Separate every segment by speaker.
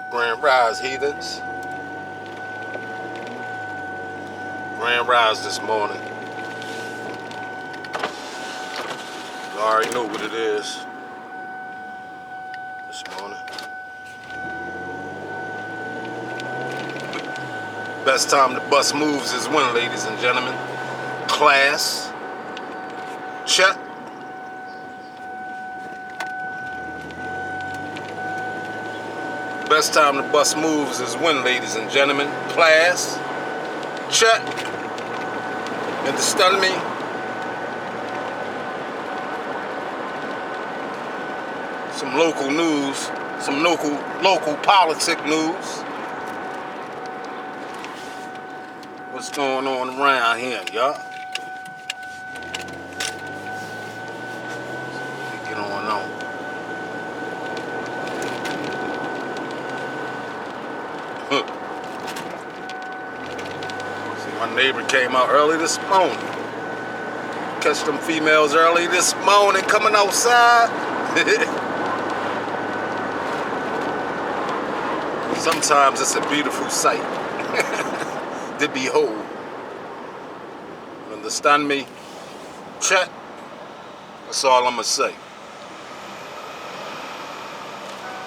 Speaker 1: Grand Rise, heathens. Grand Rise this morning. You already know what it is this morning. Best time to bust moves is when, ladies and gentlemen. Class. Check. Best time to bust moves is when, ladies and gentlemen. Class. Check. Understand me? Some local news, some local politic news. What's going on around here, y'all? Get on. See, my neighbor came out early this morning. Catch them females early this morning coming outside. Sometimes it's a beautiful sight to behold. Understand me? Check. That's all I'm gonna say.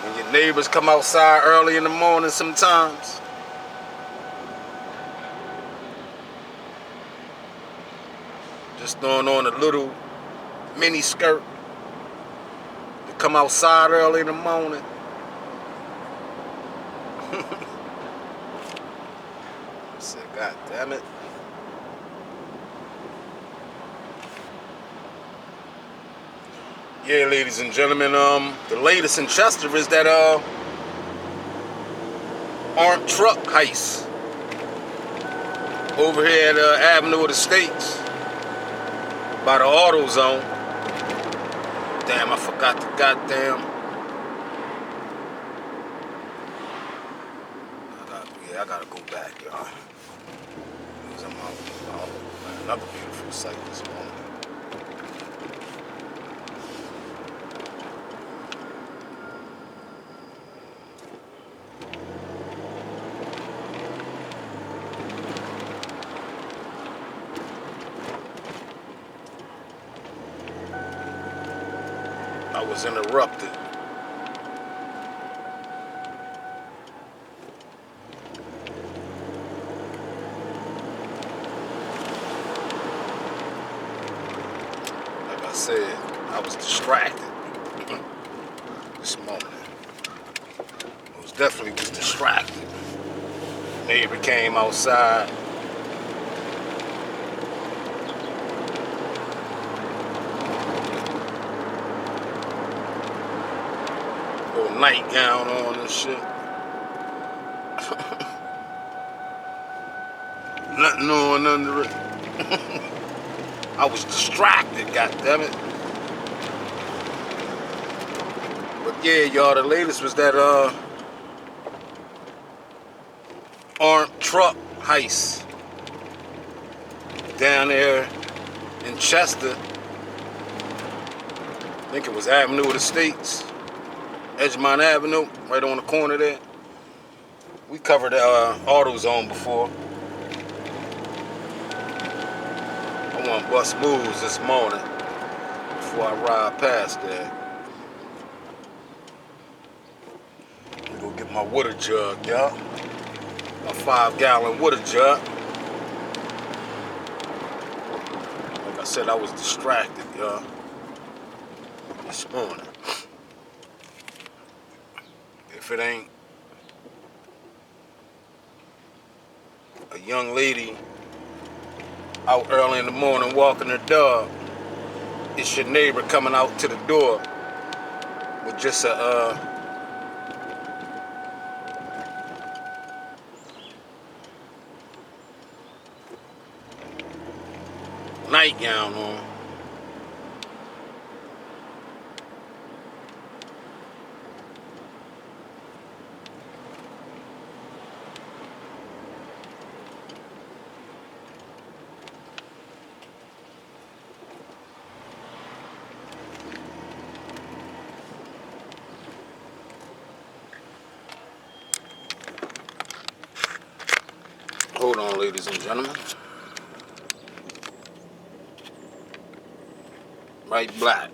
Speaker 1: When your neighbors come outside early in the morning sometimes, just throwing on a little mini skirt to come outside early in the morning. I said, God damn it. Yeah, ladies and gentlemen, the latest in Chester is that armed truck heist over here at Avenue of the States by the auto zone. Damn, I forgot the goddamn. I gotta go back, y'all. Another beautiful sight this morning. I was interrupted. Like I said, I was distracted this morning. I definitely was distracted. Neighbor came outside. Nightgown on and shit. Nothing on under it. I was distracted, goddammit. But yeah, y'all, the latest was that armed truck heist down there in Chester. I think it was Avenue of the States. Edgemont Avenue, right on the corner there. We covered AutoZone before. I want to bust moves this morning before I ride past there. I'm gonna go get my water jug, y'all. My 5-gallon water jug. Like I said, I was distracted, y'all, this morning. If it ain't a young lady out early in the morning walking her dog, it's your neighbor coming out to the door with just a nightgown on. Hold on, ladies and gentlemen. Right black.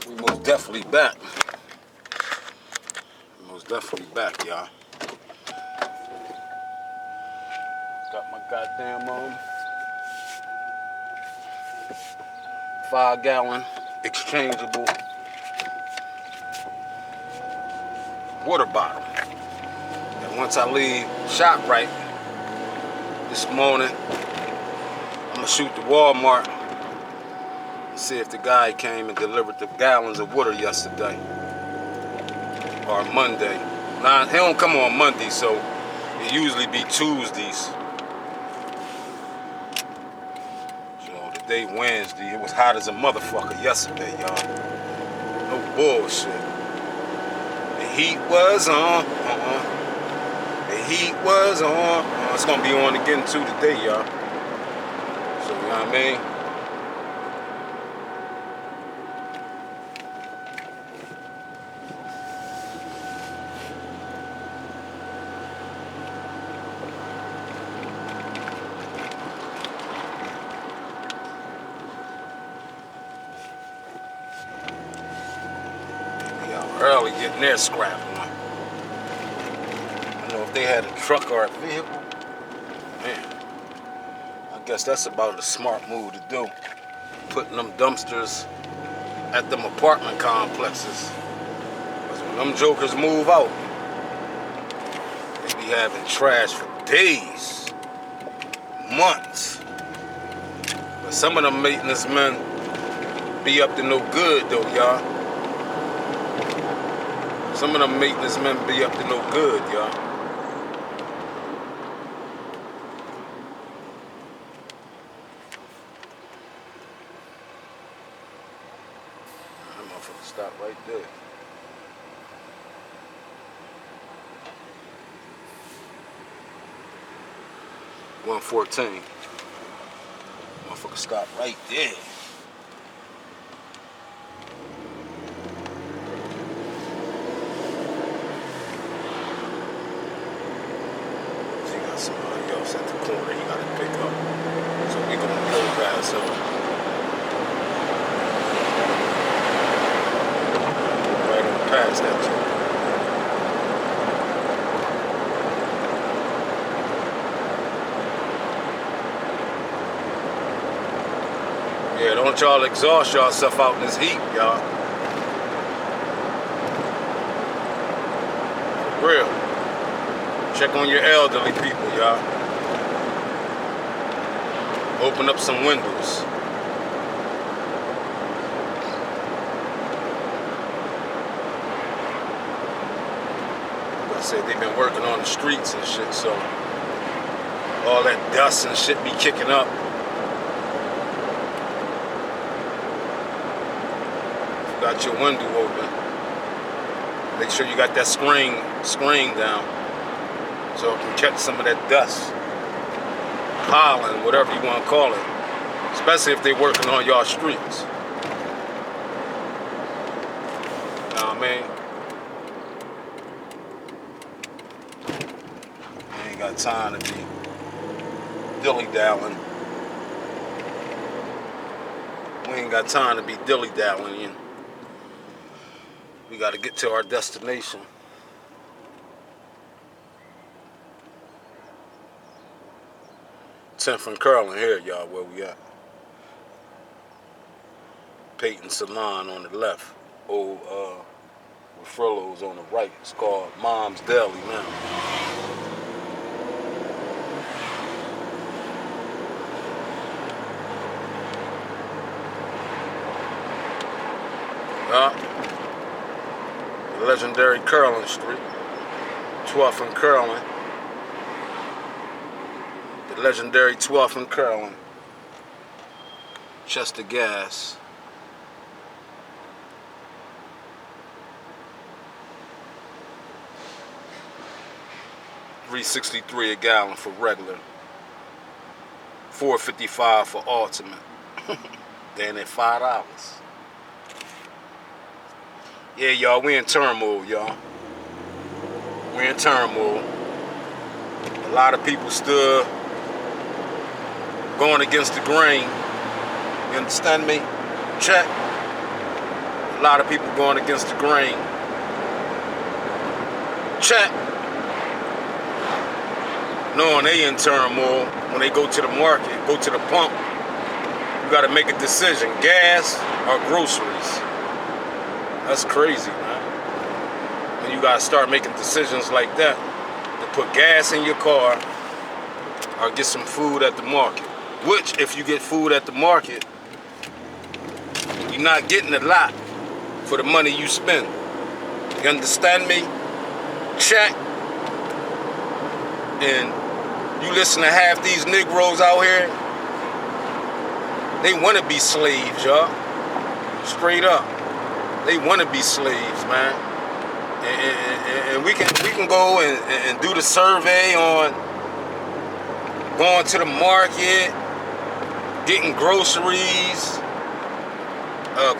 Speaker 1: We most definitely back. Most definitely back, y'all. Got my goddamn 5-gallon exchangeable water bottle. And once I leave ShopRite this morning, I'm gonna shoot to Walmart and see if the guy came and delivered the gallons of water yesterday or Monday. Nah, he don't come on Monday, so it usually be Tuesdays. Today Wednesday. It was hot as a motherfucker yesterday, y'all. No bullshit. The heat was on. The heat was on. It's gonna be on again too today, y'all. So you know what I mean? Early getting their scrap on. I don't know if they had a truck or a vehicle. Man, I guess that's about a smart move to do. Putting them dumpsters at them apartment complexes. Because when them jokers move out, they be having trash for days, months. But some of them maintenance men be up to no good though, y'all. Some of them maintenance men be up to no good, y'all. That motherfucker stop right there. $114. Motherfucker stop right there. Somebody else at the corner you gotta pick up. So we gonna go past him. Right on past that too. Yeah, don't y'all exhaust yourself out in this heat, y'all. For real. Check on your elderly people, y'all. Open up some windows. Like I said, they've been working on the streets and shit, so all that dust and shit be kicking up. If you got your window open, make sure you got that screen down. So it can catch some of that dust, pollen, whatever you want to call it. Especially if they working on y'all streets. You know what I mean? We ain't got time to be dilly-dallying. We ain't got time to be dilly-dallying. We got to get to our destination. 10th and Curlin here, y'all, where we at. Peyton Salon on the left. Old Refrillo's on the right. It's called Mom's Deli now. Legendary Curlin Street. 12th and Curlin. The legendary 12th and Curlin. Chester Gas. $3.63 a gallon for regular. $4.55 for ultimate. Then at $5. Yeah, y'all, we in turmoil, y'all. We in turmoil. A lot of people still going against the grain. You understand me? Check. A lot of people going against the grain. Check. Knowing they in turmoil, when they go to the market, go to the pump, you gotta make a decision, gas or groceries. That's crazy, man. And you gotta start making decisions like that, to put gas in your car or get some food at the market. Which, if you get food at the market, you're not getting a lot for the money you spend. You understand me? Check. And you listen to half these Negroes out here, they want to be slaves, y'all. Straight up. They want to be slaves, man. And we can go and do the survey on going to the market, getting groceries,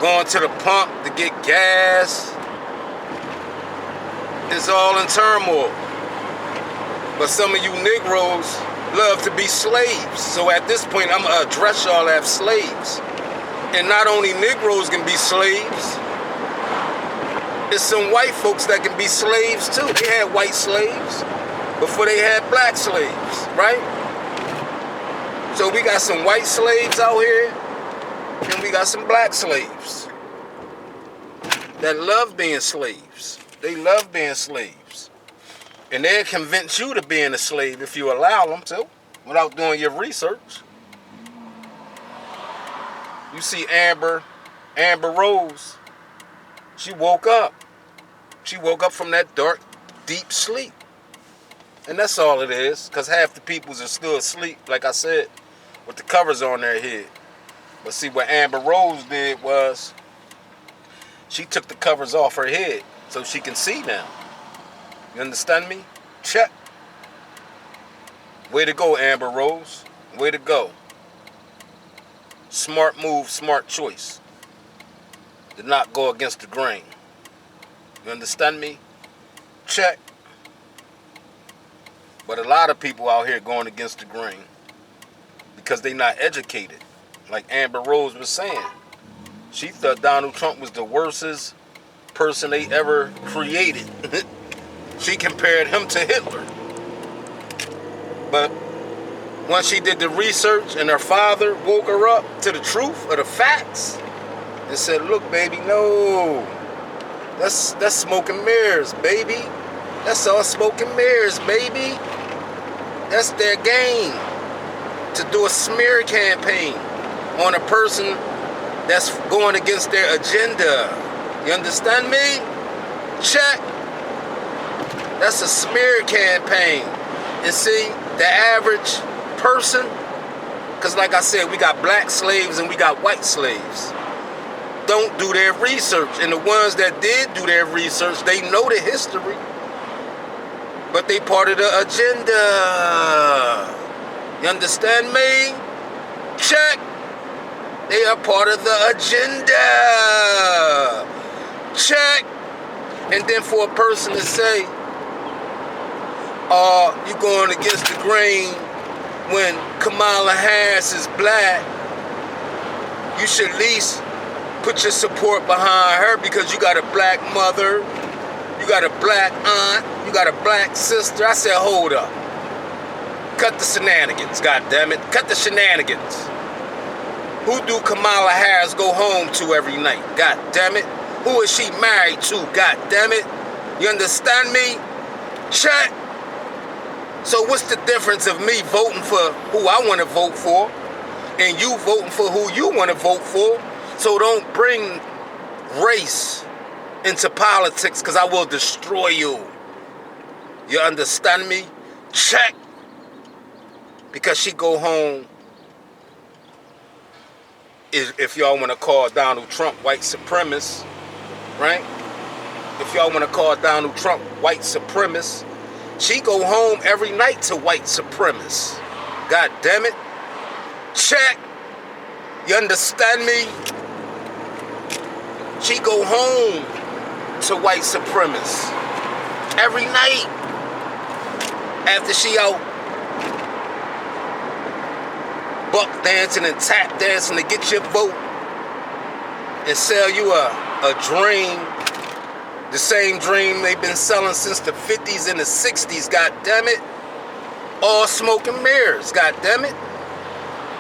Speaker 1: going to the pump to get gas. It's all in turmoil. But some of you Negroes love to be slaves. So at this point, I'm going to address y'all as slaves. And not only Negroes can be slaves, there's some white folks that can be slaves too. They had white slaves before they had black slaves, right? So we got some white slaves out here, and we got some black slaves that love being slaves. They love being slaves. And they'll convince you to being a slave if you allow them to, without doing your research. You see Amber Rose, she woke up. She woke up from that dark, deep sleep. And that's all it is, because half the peoples are still asleep, like I said, with the covers on their head. But see, what Amber Rose did was, she took the covers off her head so she can see now. You understand me? Check. Way to go, Amber Rose. Way to go. Smart move, smart choice. Did not go against the grain. You understand me? Check. But a lot of people out here going against the grain because they not educated. Like Amber Rose was saying. She thought Donald Trump was the worstest person they ever created. She compared him to Hitler. But once she did the research and her father woke her up to the truth of the facts and said, look, baby, no. That's smoke and mirrors, baby. That's all smoke and mirrors, baby. That's their game. To do a smear campaign on a person that's going against their agenda. You understand me? Check. That's a smear campaign. And see, the average person, because like I said, we got black slaves and we got white slaves, don't do their research. And the ones that did do their research, they know the history, but they part of the agenda. You understand me? Check. They are part of the agenda. Check. And then for a person to say, you're going against the grain when Kamala Harris is black, you should at least put your support behind her because you got a black mother, you got a black aunt, you got a black sister. I said, hold up. Cut the shenanigans, goddammit. Cut the shenanigans. Who do Kamala Harris go home to every night? God damn it. Who is she married to? God damn it. You understand me? Check. So what's the difference of me voting for who I want to vote for and you voting for who you want to vote for? So don't bring race into politics because I will destroy you. You understand me? Check. Because she go home, if y'all want to call Donald Trump white supremacist, right? If y'all want to call Donald Trump white supremacist, she go home every night to white supremacists. God damn it. Check. You understand me? She go home to white supremacists every night after she out buck dancing and tap dancing to get your vote and sell you a dream, the same dream they've been selling since the 50s and the 60s, god damn it. All smoke and mirrors, god damn it.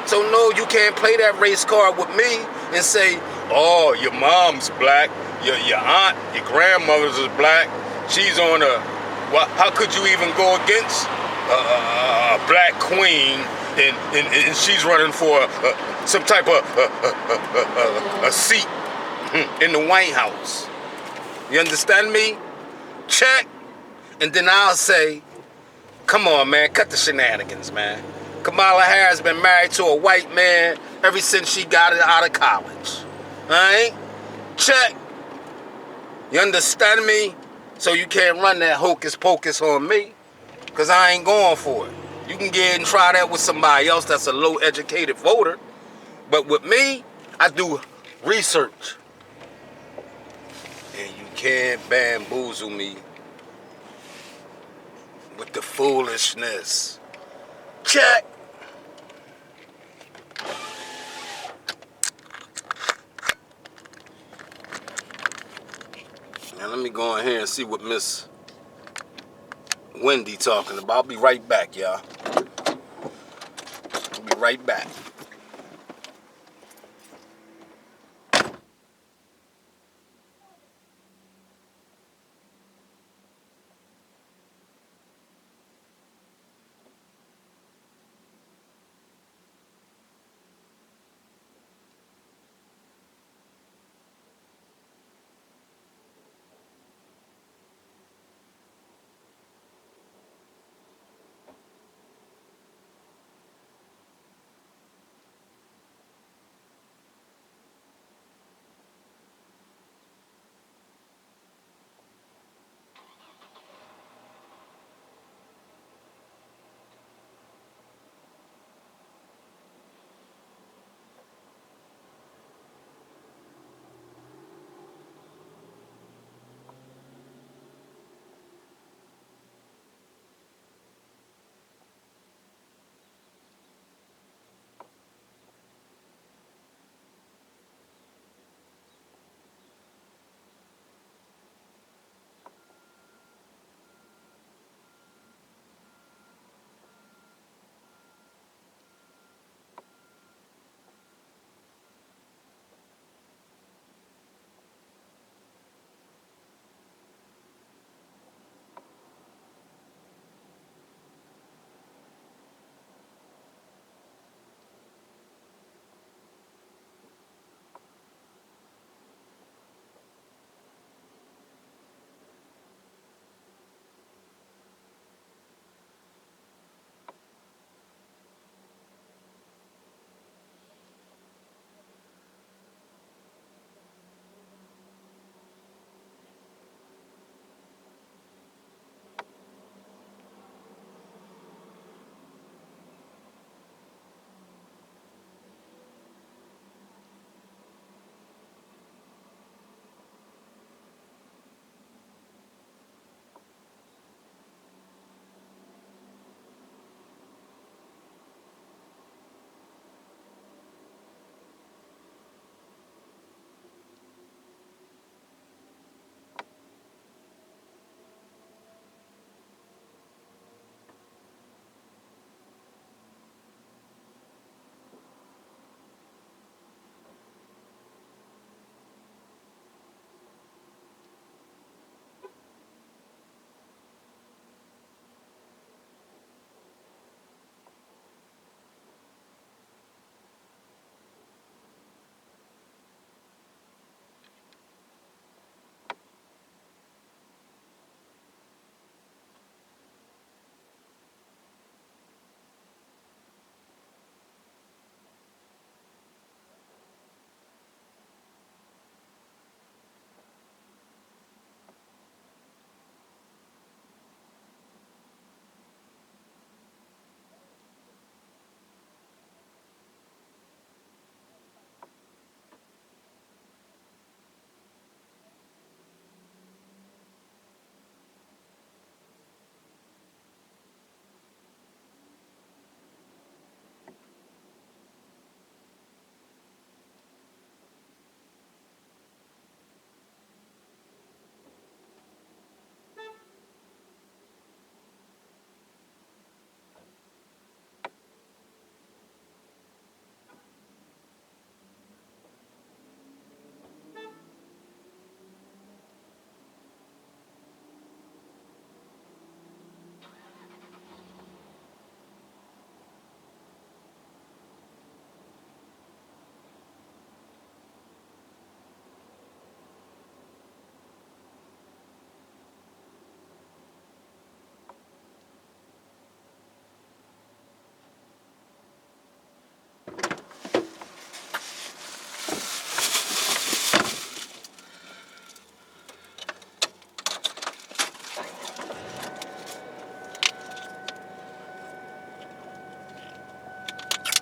Speaker 1: So no, you can't play that race card with me and say, oh, your mom's black, your aunt, your grandmother's is black, she's on a, well, how could you even go against a black queen and she's running for some type of a seat in the White House? You understand me? Check. And then I'll say, come on, man, cut the shenanigans, man. Kamala Harris been married to a white man ever since she got out of college. All right? Check. You understand me? So you can't run that hocus pocus on me, because I ain't going for it. You can get ahead and try that with somebody else that's a low-educated voter. But with me, I do research. And you can't bamboozle me with the foolishness. Check. Now let me go in here and see what Miss Wendy talking about. I'll be right back, y'all. I'll be right back.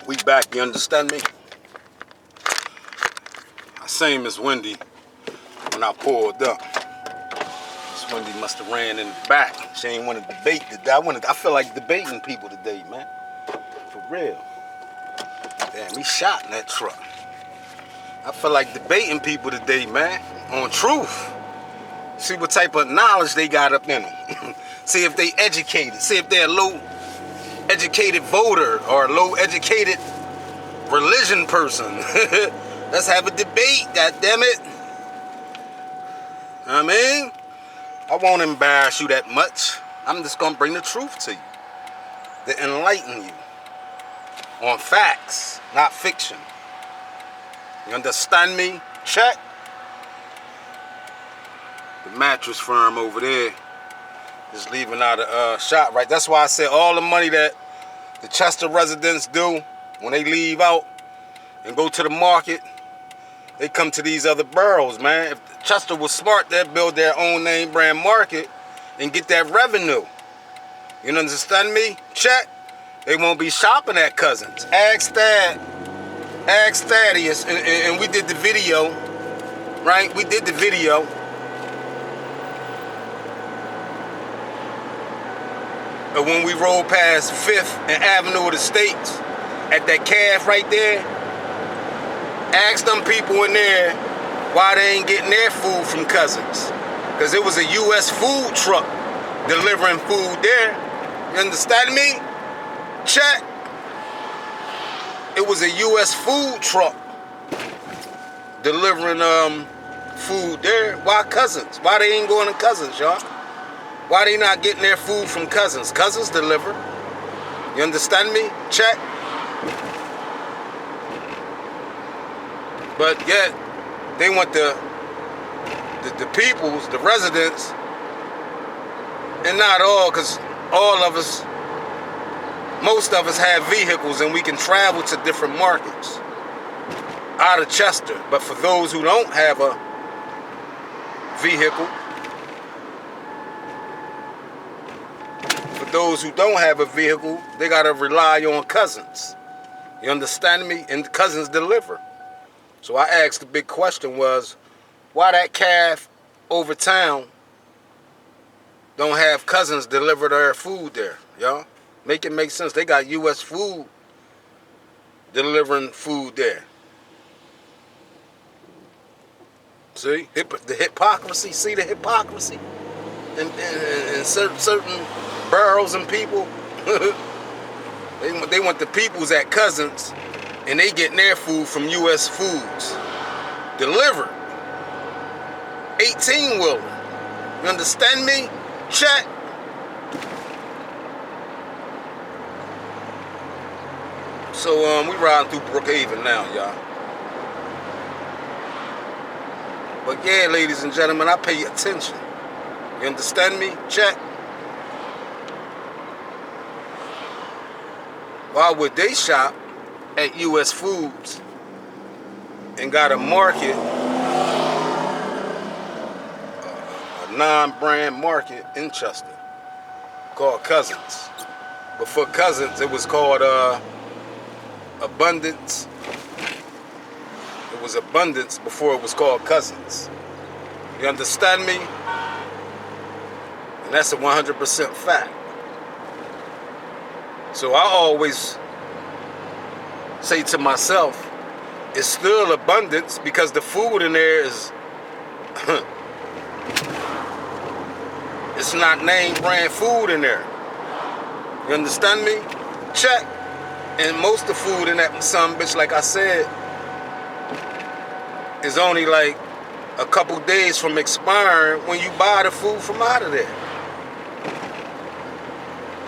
Speaker 1: We back, you understand me? I seen Miss Wendy when I pulled up. Miss Wendy must have ran in the back. She ain't want to debate today. I feel like debating people today, man. For real. Damn, he shot in that truck. I feel like debating people today, man. On truth. See what type of knowledge they got up in them. See if they educated. See if they're a low-educated voter or a low-educated religion person. Let's have a debate, goddammit. I mean, I won't embarrass you that much. I'm just gonna bring the truth to you. To enlighten you. On facts, not fiction. You understand me? Check. The mattress firm over there is leaving out a shot, right? That's why I said all the money that the Chester residents do when they leave out and go to the market, they come to these other boroughs, man. If Chester was smart, they'd build their own name brand market and get that revenue. You understand me? Check. They won't be shopping at Cousins. Ask Thaddeus, and we did the video, right? We did the video. When we rolled past 5th and Avenue of the States, at that calf right there, ask them people in there why they ain't getting their food from Cousins. Because it was a U.S. food truck delivering food there. You understand me? Check. It was a U.S. food truck delivering food there. Why Cousins? Why they ain't going to Cousins, y'all? Why they not getting their food from Cousins? Cousins deliver. You understand me? Check. But yet, they want the peoples, the residents, and not all, because all of us, most of us have vehicles and we can travel to different markets out of Chester. But for those who don't have a vehicle, they gotta rely on Cousins. You understand me? And Cousins deliver. So I asked the big question was, why that calf over town don't have Cousins deliver their food there, y'all? Make it make sense. They got U.S. food delivering food there. See? The hypocrisy. See the hypocrisy? In certain boroughs and people. They want the peoples at Cousins, and they getting their food from U.S. Foods. Delivered. 18-wheeler. You understand me? Check. So we riding through Brookhaven now, y'all. But yeah, ladies and gentlemen, I pay attention. You understand me? Check. Why would they shop at U.S. Foods and got a market, a non-brand market in Chester called Cousins? But for Cousins, it was called Abundance. It was Abundance before it was called Cousins. You understand me? And that's a 100% fact. So I always say to myself, it's still abundance because the food in there is, it's not name brand food in there. You understand me? Check. And most of the food in that some bitch, like I said, is only like a couple days from expiring when you buy the food from out of there.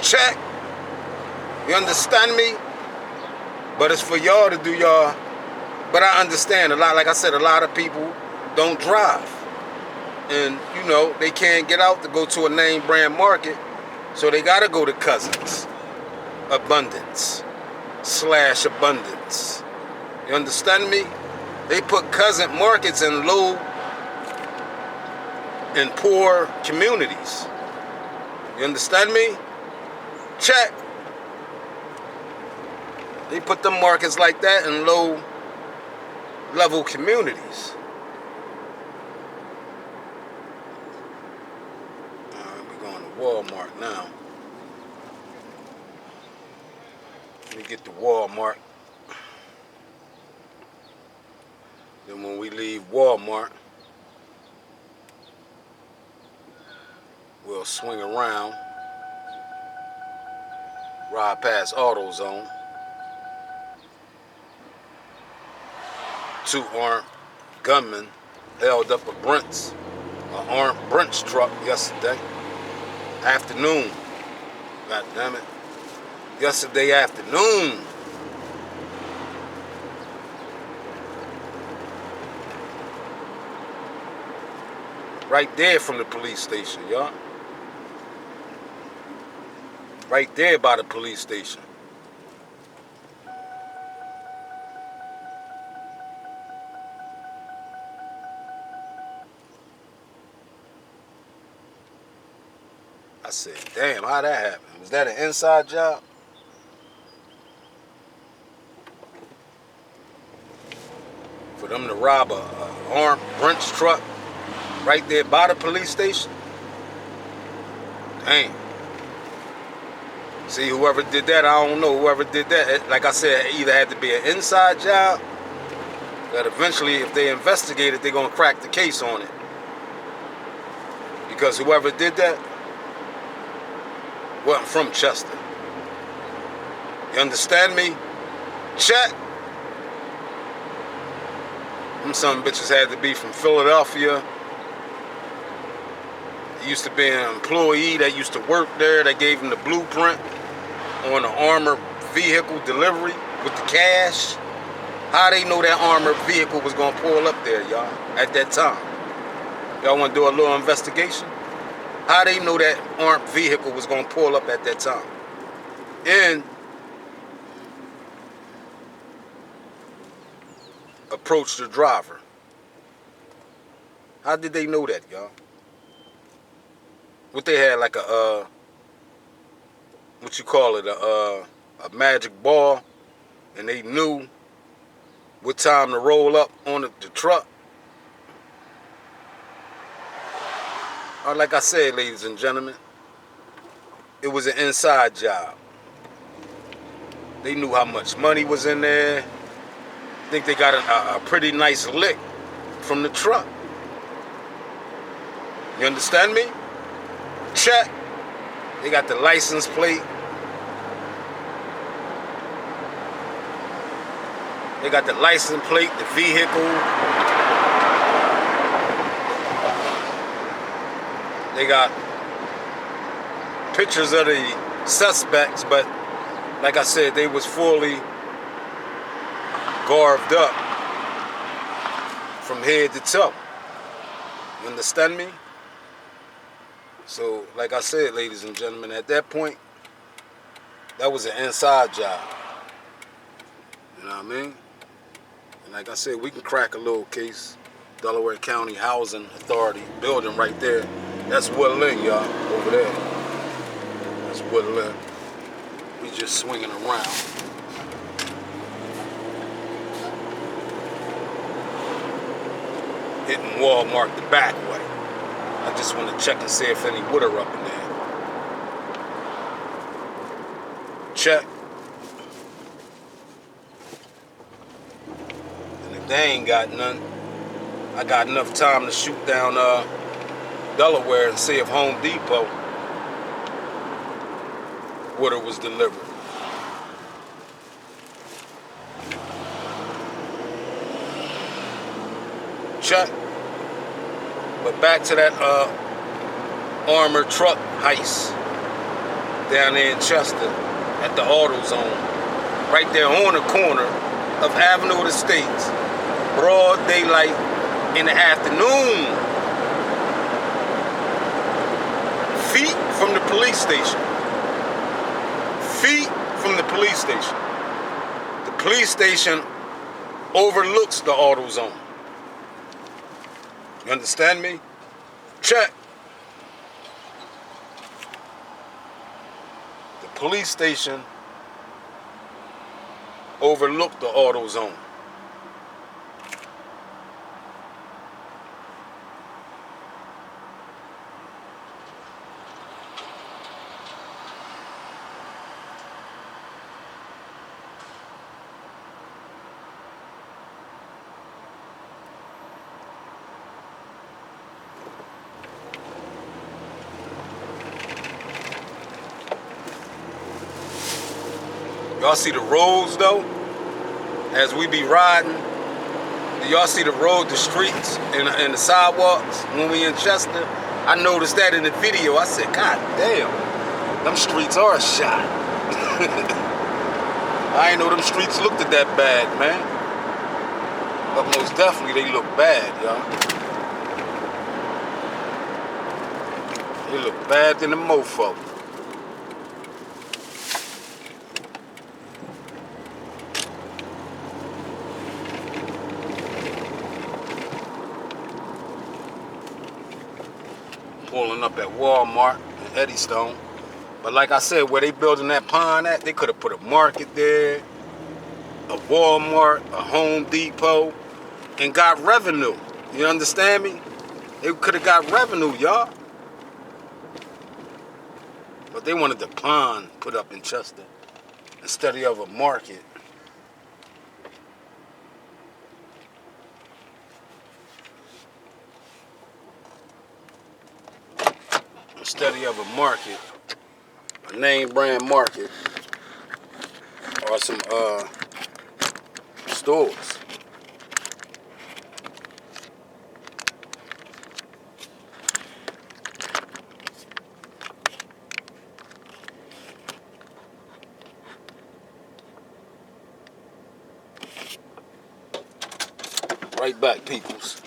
Speaker 1: Check. You understand me? But it's for y'all to do y'all. But I understand a lot. Like I said, a lot of people don't drive. And, you know, they can't get out to go to a name brand market. So they got to go to Cousins. Abundance. / abundance. You understand me? They put cousin markets in low and poor communities. You understand me? Check. They put them markets like that in low-level communities. We're going to Walmart now. Let me get to Walmart. Then when we leave Walmart, we'll swing around, ride past AutoZone. 2 armed gunmen held up an armed Brinks truck yesterday afternoon. God damn it. Yesterday afternoon. Right there from the police station, y'all. Right there by the police station. I said, damn, how that happened? Was that an inside job? For them to rob a armed Brinks truck right there by the police station? Damn. See, whoever did that, I don't know. Whoever did that, like I said, it either had to be an inside job that eventually, if they investigate it, they're going to crack the case on it. Because whoever did that wasn't from Chester. You understand me? Check. Them some bitches had to be from Philadelphia. He used to be an employee that used to work there. They gave him the blueprint on the armored vehicle delivery with the cash. How they know that armored vehicle was going to pull up there, y'all, at that time? Y'all want to do a little investigation? How they know that armed vehicle was going to pull up at that time? And approach the driver. How did they know that, y'all? What they had, like a what you call it, a magic ball, and they knew what time to roll up on the truck. Like I said, ladies and gentlemen, it was an inside job. They knew how much money was in there. I think they got a pretty nice lick from the truck. You understand me? Check. They got the license plate. They got the license plate, the vehicle. They got pictures of the suspects, but like I said, they was fully garbed up from head to toe. You understand me? So, like I said, ladies and gentlemen, at that point, that was an inside job. You know what I mean? And like I said, we can crack a little case. Delaware County Housing Authority building right there. That's Woodland, y'all, over there. That's Woodland. We just swinging around. Hitting Walmart the back way. I just want to check and see if any wood are up in there. Check. And if they ain't got none, I got enough time to shoot down Delaware and see if Home Depot water was delivered. Check. But back to that armored truck heist down there in Chester at the AutoZone, right there on the corner of Avenue of the States, broad daylight in the afternoon. Feet from the police station. Feet from the police station. The police station overlooks the AutoZone. You understand me? Check. The police station overlook the auto zone. Y'all see the roads though? As we be riding, do y'all see the road, the streets, and the sidewalks when we in Chester? I noticed that in the video. I said, God damn, them streets are shot. I ain't know them streets looked at that bad, man. But most definitely they look bad, y'all. They look bad than the mofo. Pulling up at Walmart in Eddystone. But like I said, where they building that pond at, they could have put a market there, a Walmart, a Home Depot, and got revenue. You understand me? They could have got revenue, y'all. But they wanted the pond put up in Chester instead of a market. Instead of a market, a name brand market, or some stores. Right back, peoples.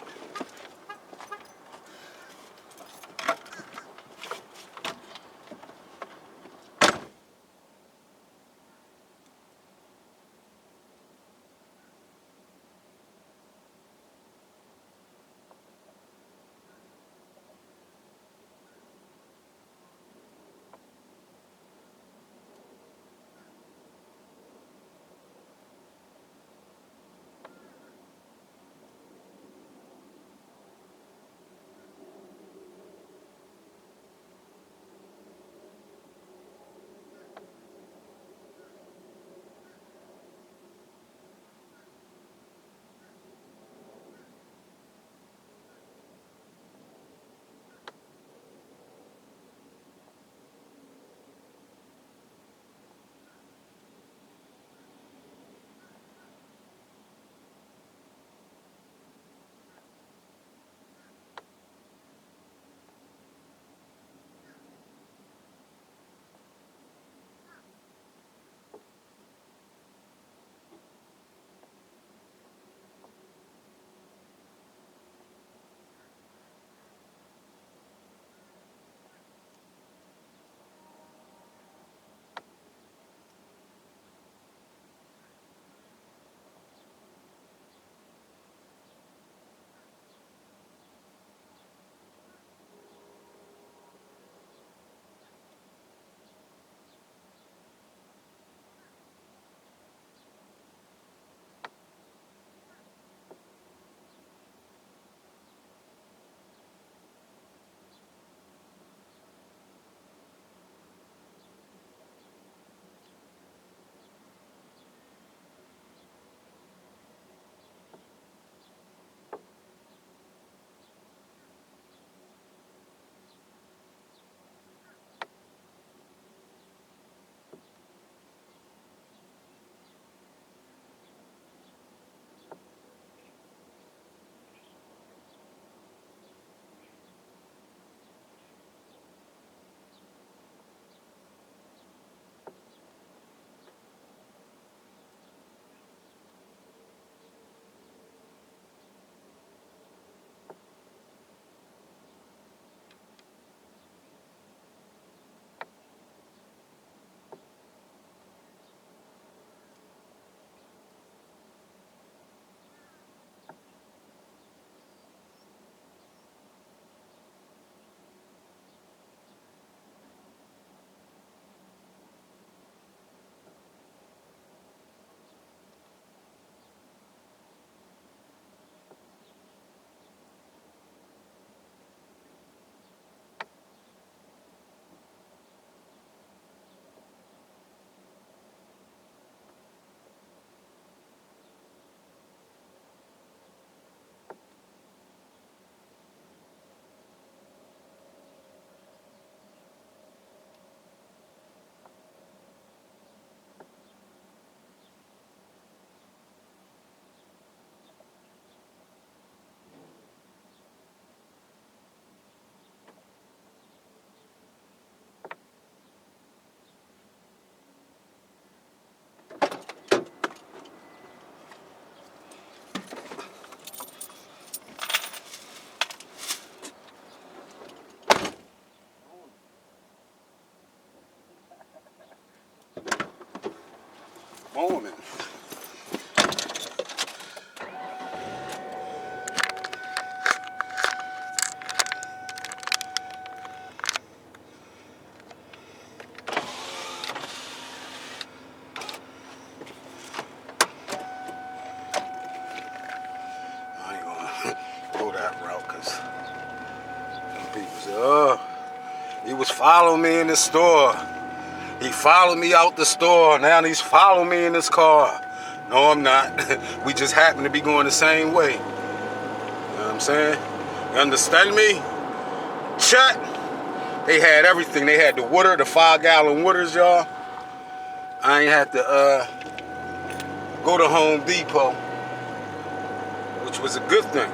Speaker 1: morning. I ain't gonna go that route because people say, oh, he was following me in the store. He followed me out the store. Now he's following me in his car. No, I'm not. We just happen to be going the same way. You know what I'm saying? You understand me? Check. They had everything. They had the water, the 5-gallon waters, y'all. I ain't had to go to Home Depot, which was a good thing.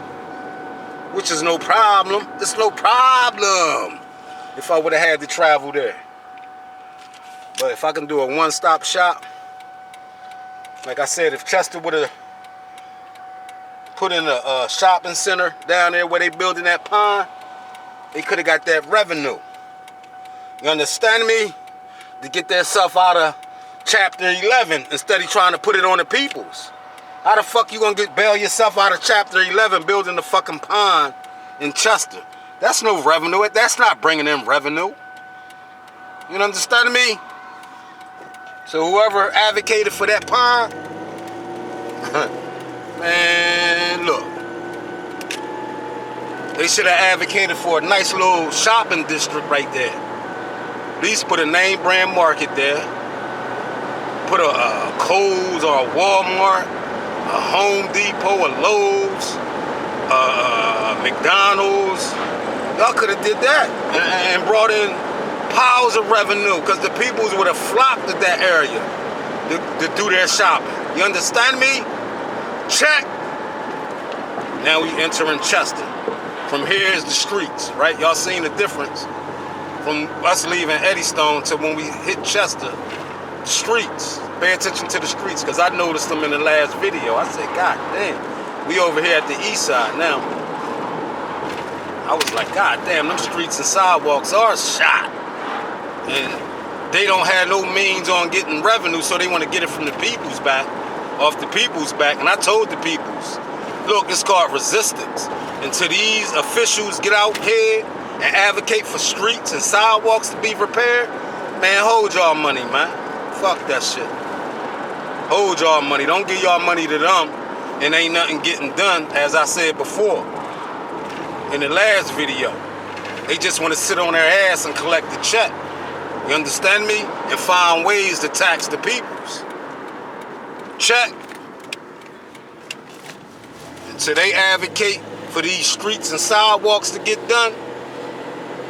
Speaker 1: Which is no problem. It's no problem if I would have had to travel there. But if I can do a one-stop shop, like I said, if Chester would have put in a shopping center down there where they building that pond, they could have got that revenue. You understand me? To get their stuff out of Chapter 11 instead of trying to put it on the peoples. How the fuck you gonna bail yourself out of Chapter 11 building the fucking pond in Chester? That's no revenue. That's not bringing in revenue. You understand me? So whoever advocated for that pond, man, look. They should have advocated for a nice little shopping district right there. At least put a name brand market there. Put a Kohl's or a Walmart, a Home Depot, a Lowe's, McDonald's. Y'all could have did that and brought in piles of revenue because the peoples would have flocked to that area to do their shopping. You understand me? Check. Now we entering Chester. From here is the streets, right? Y'all seen the difference from us leaving Eddystone to when we hit Chester. Streets. Pay attention to the streets because I noticed them in the last video. I said, God damn, we over here at the east side now. I was like, God damn, them streets and sidewalks are shot. And they don't have no means on getting revenue, so they want to get it from the people's back, off the people's back. And I told the people's, look, it's called resistance. Until these officials get out here and advocate for streets and sidewalks to be repaired, man, hold y'all money, man. Fuck that shit. Hold y'all money. Don't give y'all money to them and ain't nothing getting done, as I said before in the last video. They just want to sit on their ass and collect the check. You understand me? And find ways to tax the peoples. Check. Until they advocate for these streets and sidewalks to get done,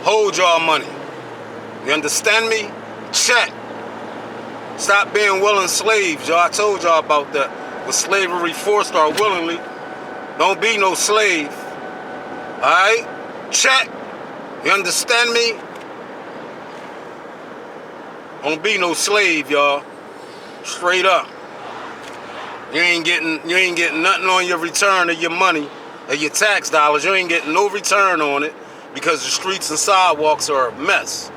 Speaker 1: hold y'all money. You understand me? Check. Stop being willing slaves, y'all. I told y'all about that. When slavery forced or willingly, don't be no slave. Alright? Check. You understand me? Don't be no slave, y'all. Straight up. You ain't getting nothing on your return of your money, of your tax dollars. You ain't getting no return on it because the streets and sidewalks are a mess.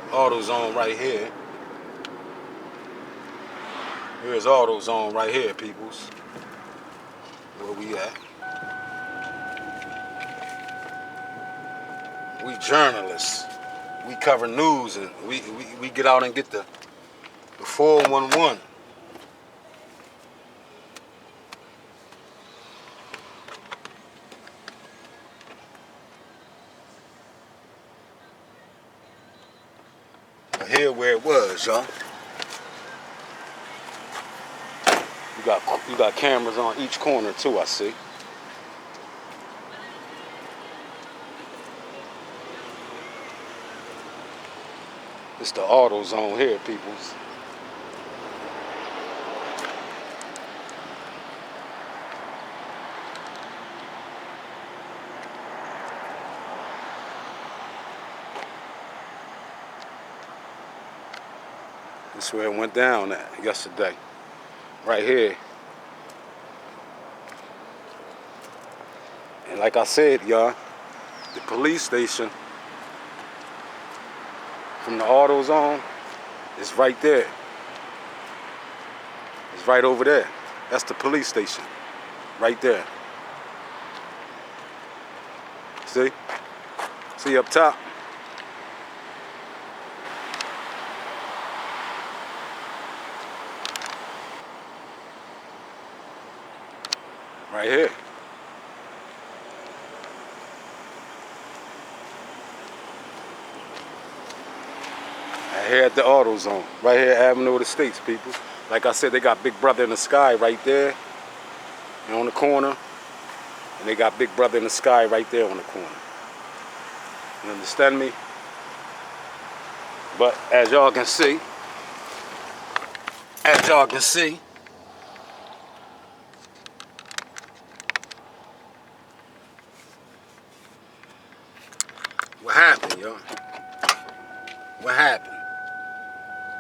Speaker 1: AutoZone right here. Here's AutoZone right here, peoples. Where we at? We journalists. We cover news and we get out and get the 411. Here where it was, y'all. You got cameras on each corner too, I see. It's the AutoZone here, peoples. This is where it went down at yesterday. Right here. And like I said, y'all, the police station from the AutoZone It's right there. It's right over there. That's the police station. Right there. See? See up top? Right here. Right here at the AutoZone. Right here at Avenue of the States, people. Like I said, they got Big Brother in the Sky right there. And on the corner. And they got Big Brother in the Sky right there on the corner. You understand me? But as y'all can see, what happened, y'all? What happened?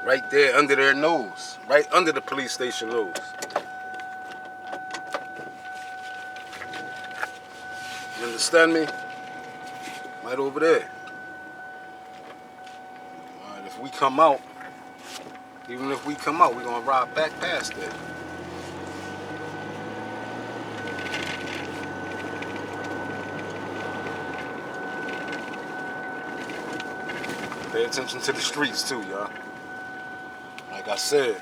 Speaker 1: Right there under their nose. Right under the police station nose. You understand me? Right over there. Alright, if we come out, even if we come out, we're gonna ride back past it. Pay attention to the streets too, y'all. Like I said,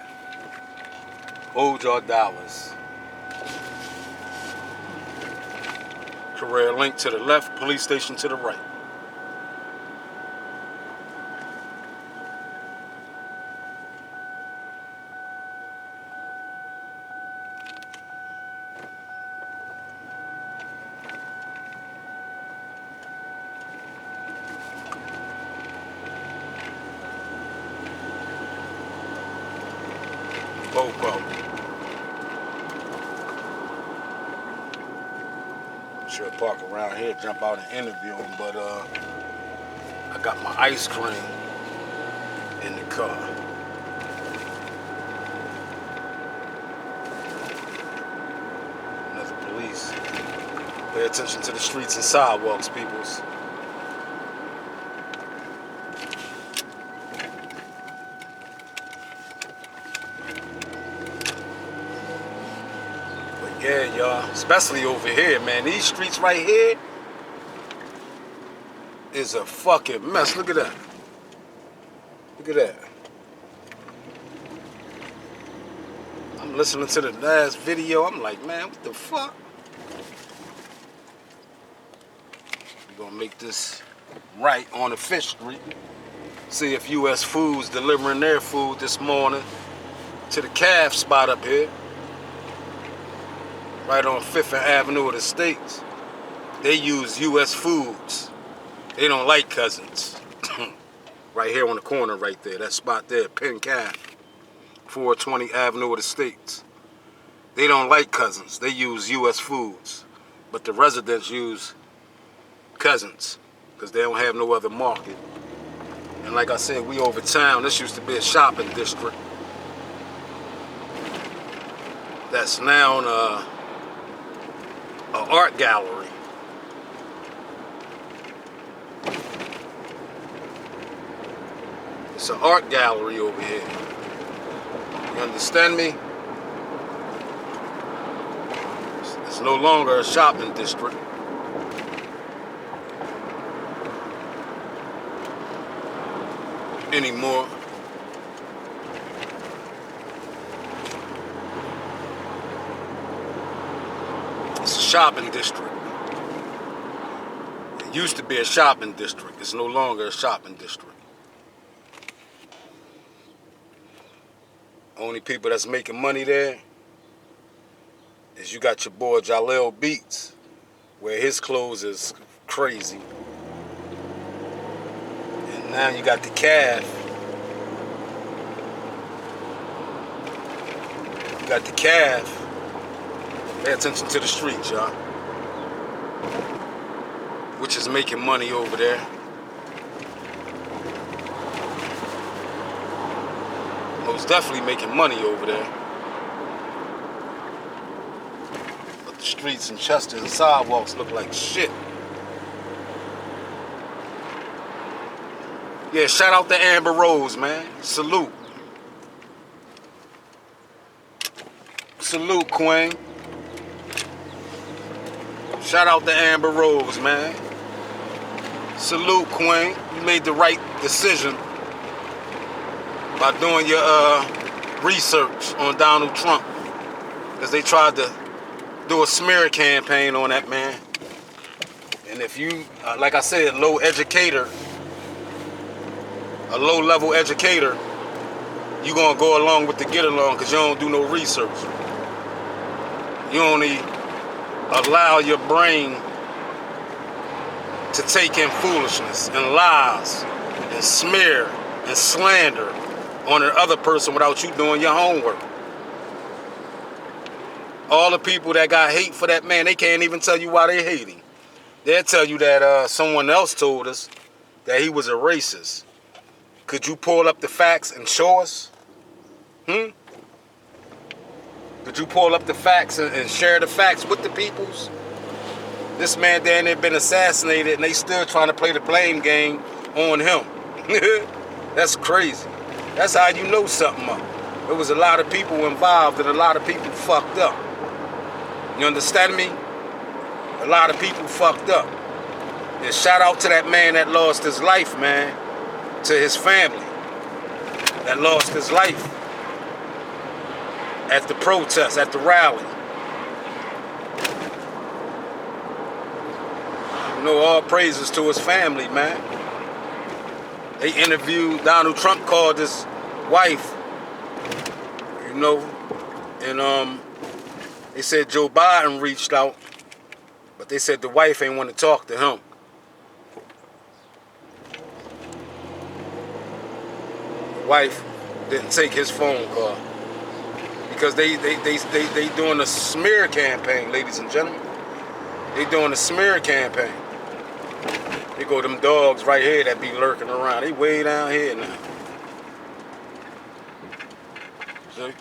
Speaker 1: hold your dollars. Career Link to the left, police station to the right. GoPro. Should park around here, jump out and interview him, but I got my ice cream in the car. Another police. Pay attention to the streets and sidewalks, peoples. Yeah, y'all, especially over here, man. These streets right here is a fucking mess. Look at that. Look at that. I'm listening to the last video. I'm like, man, what the fuck? We're gonna make this right on the 5th Street. See if US Foods delivering their food this morning to the calf spot up here. Right on 5th and Avenue of the States. They use US Foods. They don't like Cousins. Right here on the corner right there. That spot there, Penn Calf. 420 Avenue of the States. They don't like Cousins. They use US Foods. But the residents use Cousins. Because they don't have no other market. And like I said, we over town. This used to be a shopping district. That's now an art gallery. It's an art gallery over here. You understand me? It's no longer a shopping district. Anymore. It's a shopping district. It used to be a shopping district. It's no longer a shopping district. Only people that's making money there is you got your boy Jaleel Beats, where his clothes is crazy. And now you got the calf. You got the calf. Pay attention to the streets, y'all. Which is making money over there. Most definitely making money over there. But the streets in Chester and sidewalks look like shit. Yeah, shout out to Amber Rose, man. Salute. Salute, Queen. Shout out to Amber Rose, man. Salute, Queen. You made the right decision by doing your research on Donald Trump, because they tried to do a smear campaign on that man. And if you, like I said, a low-level educator, you gonna go along with the get along because you don't do no research. You only allow your brain to take in foolishness and lies and smear and slander on the other person without you doing your homework. All the people that got hate for that man, they can't even tell you why they hate him. They'll tell you that someone else told us that he was a racist. Could you pull up the facts and show us? Could you pull up the facts and share the facts with the peoples? This man down there been assassinated and they still trying to play the blame game on him. That's crazy. That's how you know something up. There was a lot of people involved and a lot of people fucked up. You understand me? A lot of people fucked up. And shout out to that man that lost his life, man. To his family that lost his life at the protest, at the rally. You know, all praises to his family, man. They interviewed, Donald Trump called his wife, you know, and they said Joe Biden reached out, but they said the wife ain't want to talk to him. The wife didn't take his phone call because they doing a smear campaign, ladies and gentlemen. They doing a smear campaign. They go them dogs right here that be lurking around. They way down here now. See?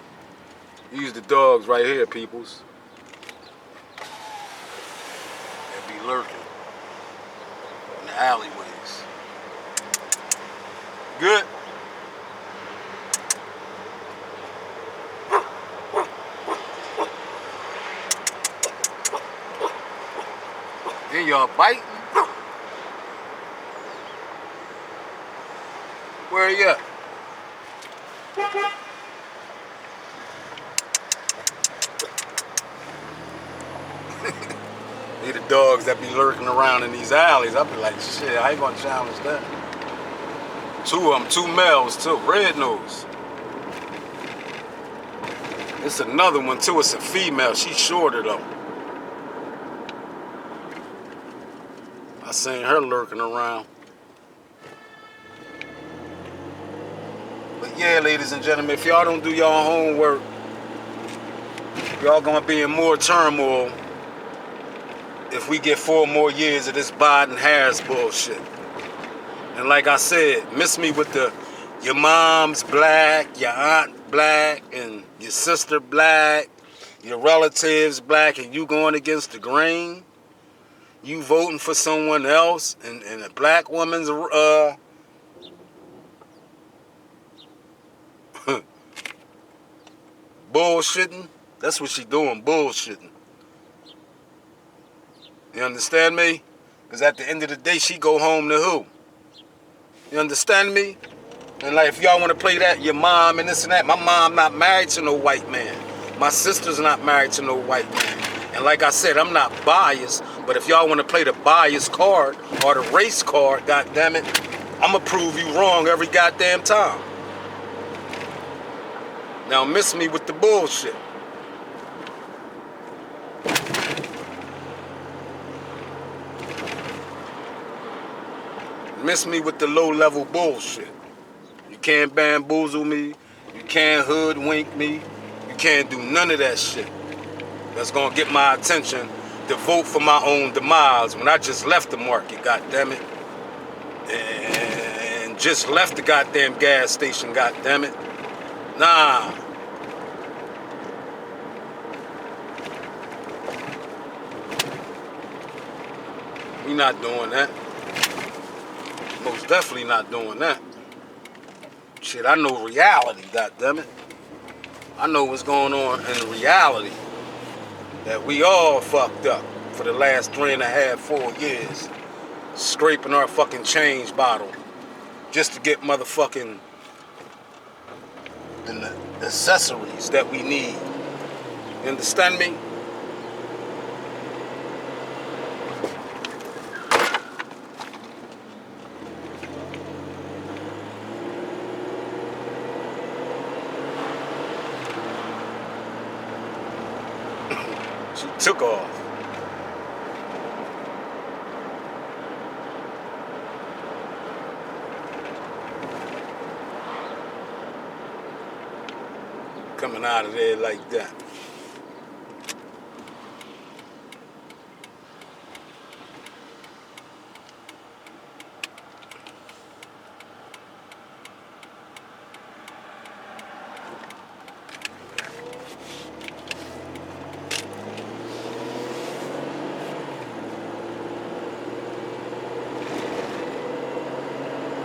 Speaker 1: These the dogs right here, peoples. They be lurking in the alleyways. Good. Then y'all biting. Where are you at? They the dogs that be lurking around in these alleys. I be like, shit, I ain't gonna challenge that. Two of them, two males too, red nose. It's another one too, it's a female, she's shorter though. I seen her lurking around. But yeah, ladies and gentlemen, if y'all don't do y'all homework, y'all gonna be in more turmoil if we get 4 more years of this Biden-Harris bullshit. And like I said, miss me with your mom's black, your aunt black, and your sister black, your relatives black, and you going against the grain. You voting for someone else, and a black woman's bullshitting. That's what she doing, bullshitting. You understand me? Because at the end of the day, she go home to who? You understand me? And like, if y'all want to play that, your mom and this and that, my mom not married to no white man. My sister's not married to no white man. And like I said, I'm not biased, but if y'all want to play the bias card or the race card, goddammit, I'm going to prove you wrong every goddamn time. Now miss me with the bullshit. Miss me with the low-level bullshit. You can't bamboozle me. You can't hoodwink me. You can't do none of that shit. That's gonna get my attention to vote for my own demise when I just left the market, goddammit. And just left the goddamn gas station, goddammit. Nah. We not doing that. Most definitely not doing that. Shit, I know reality, goddammit. I know what's going on in reality. That we all fucked up for the last 3.5, 4 years. Scraping our fucking change bottle. Just to get motherfucking the accessories that we need. You understand me? She took off. Coming out of there like that.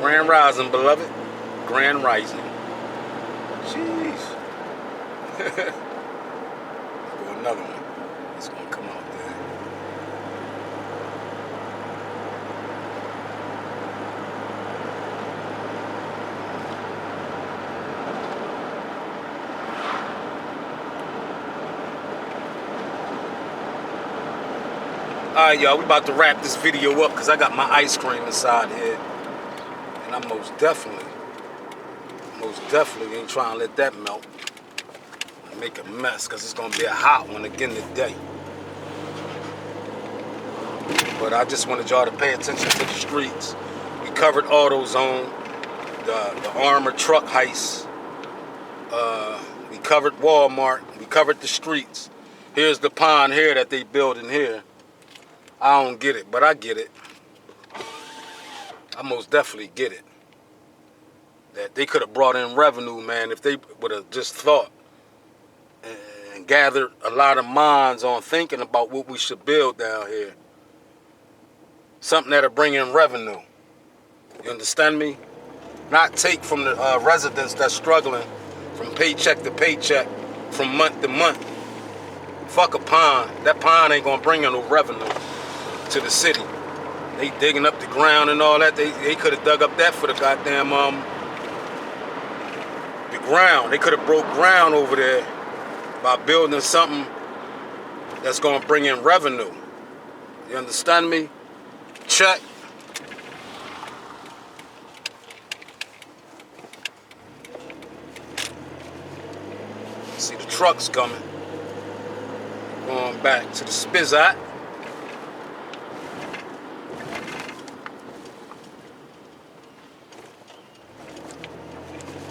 Speaker 1: Grand Rising, beloved. Grand Rising. Jeez. Go another one. It's gonna come out there. Alright, y'all, we about to wrap this video up because I got my ice cream inside here. And I most definitely ain't trying to let that melt and make a mess because it's going to be a hot one again today. But I just wanted y'all to pay attention to the streets. We covered AutoZone, the armored truck heist. We covered Walmart. We covered the streets. Here's the pond here that they building here. I don't get it, but I get it. I most definitely get it. That they could have brought in revenue, man, if they would have just thought and gathered a lot of minds on thinking about what we should build down here. Something that'll bring in revenue. You understand me? Not take from the residents that's struggling from paycheck to paycheck, from month to month. Fuck a pond. That pond ain't gonna bring in no revenue to the city. They digging up the ground and all that. They could have dug up that for the goddamn the ground. They could have broke ground over there by building something that's gonna bring in revenue. You understand me? Check. See the trucks coming. Going back to the Spizzot.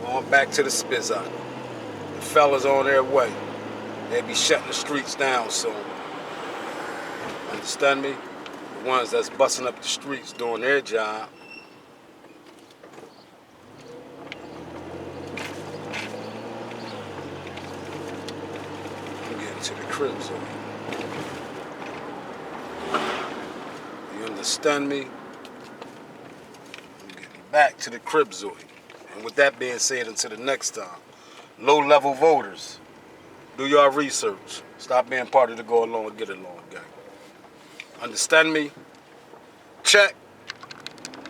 Speaker 1: Going back to the Spizzot. The fellas on their way. They'll be shutting the streets down soon. Understand me? The ones that's busting up the streets doing their job. I'm getting to the crib zone. You understand me? I'm getting back to the crib zone. And with that being said, until the next time, low-level voters, do your research. Stop being part of the go along and get along gang. Understand me? Check.